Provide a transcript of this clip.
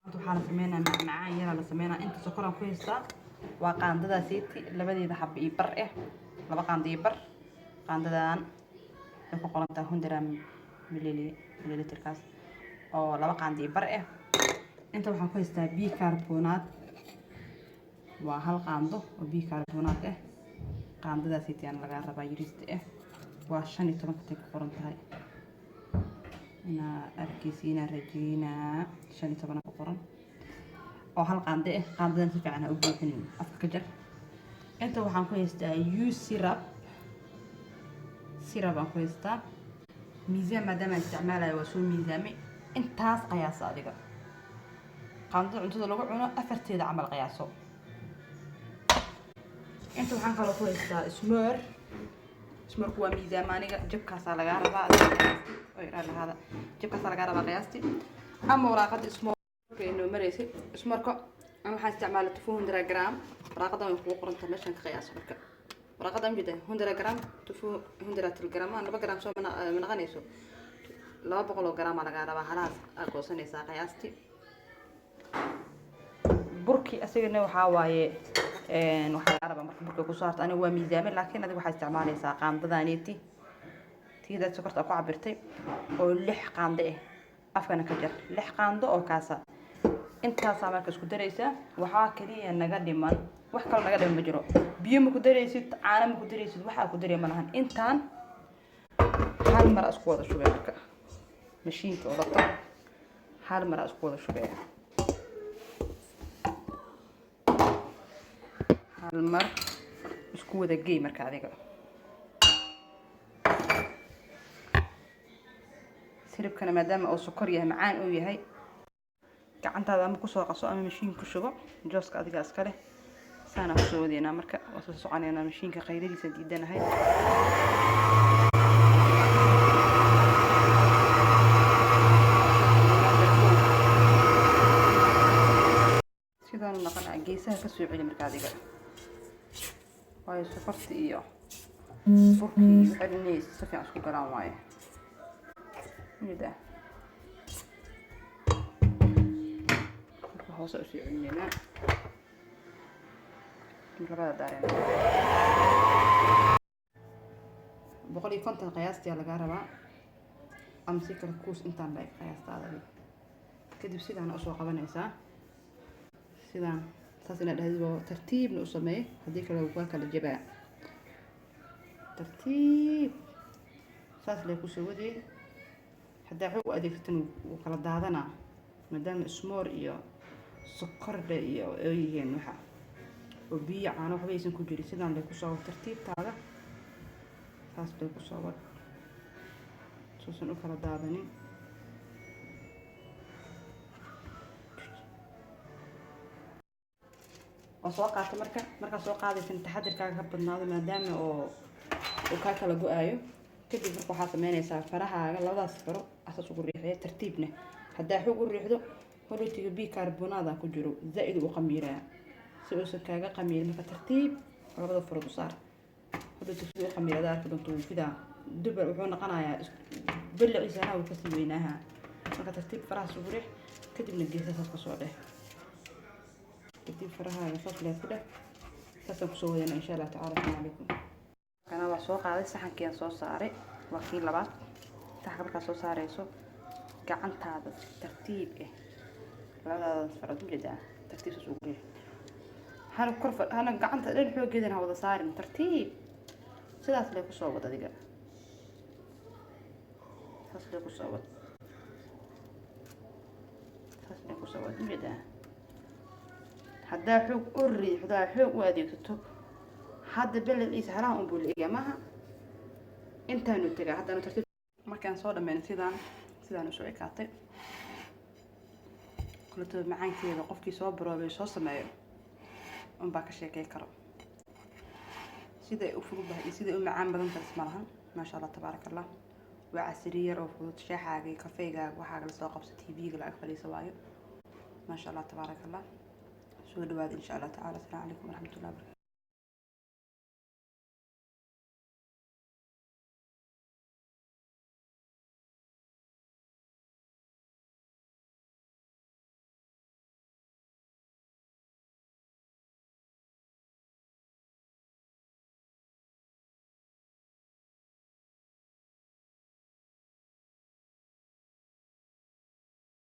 waxaa la sameynaa macmacaan yar la sameynaa inta sokoran ku haystaa waa qaandada siiti labadeeda xab iyo bar ah laba qaando iyo bar qaandadan ay ku qoran tahay 100 mililitirkaas oo laba qaando iyo bar ah inta waxaan ku haystaa bicarbonaat waa hal qaando oo bicarbonaat ah qaandada siiti aan laga rabaa yirista ah waa 15 ka ku qoran tahay ina arkaysiina rajayna 15 ku qoran oo hal qaande ah qaandadan si fiican u buuxinin afka ka jar inta waxaan ku haystaa syrup aan ku haystaa miisaan maadaama isticmaalayo waa soo miisaamay intaas qiyaas adiga qaandada cuntada lagu cuno afarteeda camal qiyaaso inta waxaan kaloo ku haystaa ismoorku waa miisaan aniga jabkaas laga rabaa jabkaas laga rabaa qiyaasti ama waraaqada ismoorka inoo mareysay ismoorka aan waxaan isticmaalay 200 gram waraaqadan way ku qoran tahay meeshan ka qiyaas marka waraaqadan jida 100 gram 200 gram aan 2 gram soo manaqanayso 200 gram laga rabaa halaas goosanaysa qiyaasti burki asagana waxa waaye waxa rabaa marka burka ku saarto aniga waa miisaan laakiin adiga waxa isticmaalaysaa qaandadaaniiti tiida sokorta ku cabirtay oo 6 qaando ah afkana ka jar 6 qaando oo kaasa intaas marka isku dareysa waxa kaliya naga dhiman wax kale naga dhiman ma jiro biyo ma ku dareysid caano ma ku dareysid waxa ku dareema lahan intaan hal mar isku wada shubay marka mashiinka wada hal mar isku wada shubay hal mar isku wada geey marka adiga siribkana maadaama uu sokor yahay macaan uu yahay gacantaada ama ku soo qaso ama mashiin ku shubo jooska adiga iska leh saana ku soo wadeena marka oo soo soconeena mashiinka qayladiisa diidanahay sidaan naqana geesaha ka soo celi marka adiga way sokorta iyo burkii xirneys si fiican isku galaan waaye nida hoose u sii celinayna labada daareen 150 qiyaastii laga rabaa ama si kala kuus intaan la qiyaastada kadib sidaan u soo qabanaysaa sidaan taasina dhahdibo tartiibna u sameey hadii kale waa kala jabaa tartiib saas leh ku soo wadee hadaa xog adeegsatin uu kala daadana maadaama ismoor iyo sokor iyo ayeen waxa oo biyo caano waxba aysan ku jirin sidaan leh ku soo tartiibtaada saas leh ku soo wad soo u kala daadanin oo soo qaata marka soo qaadaysan taxadirkaaga ka badnaado maadaama oo ka kala go'ayo kadib marka waxa sameynaysaa farahaaga labadaas faro asas ugu riixay tartiibna hadaa xog u riixdo hortiga bicarbonaat ku jiro zaid u qamiiraa si uu kaaga qamiir marka tartiib labada faro u saar hortiga si uu qamiirada arka doonto fida dubal wuxuu noqonayaa bilciisa uu ka sii weynaha marka tartiib faraha soo riix kadibna geesaha ka soo dheh kadib faraha saas leh ku dheh saas ku soo wadana insha Allah ta'ala alaykum kana waa soo qaaday saxankiin soo saaray waqti labaad saxanka marka soo saarayso gacantaada tartiib labadaas farad jida tartiib soo geey hal korfa ana gacanta dhan xoogeedana wada saarin tartiib sidaas leh ku soo wada adiga saas leh ku soo wada saas leh ku soo wada jida hadaa xoog u riixdo xoog u adeegsato hadda bilciisa haraha u buuliga maaha intaanu tagaa hadda tartiib markaan soo dhameyn sidaan u soo ekaatay kulto macaankeeda qofkii soo baroobay soo sameeyo baa ka sheekay karo sida u fududahay iyo sida u macaan badan tahay malahan ma sha Allah tabarakallah waa casriye oo fudud shaaxaaga kafeega waxa la soo qabsatay TV-ga la aqbaliso waayo ma sha Allah tabarakallah soo dhawaad insha Allah ta'ala assalamu alaykum wa rahmatullahi wa barakatuh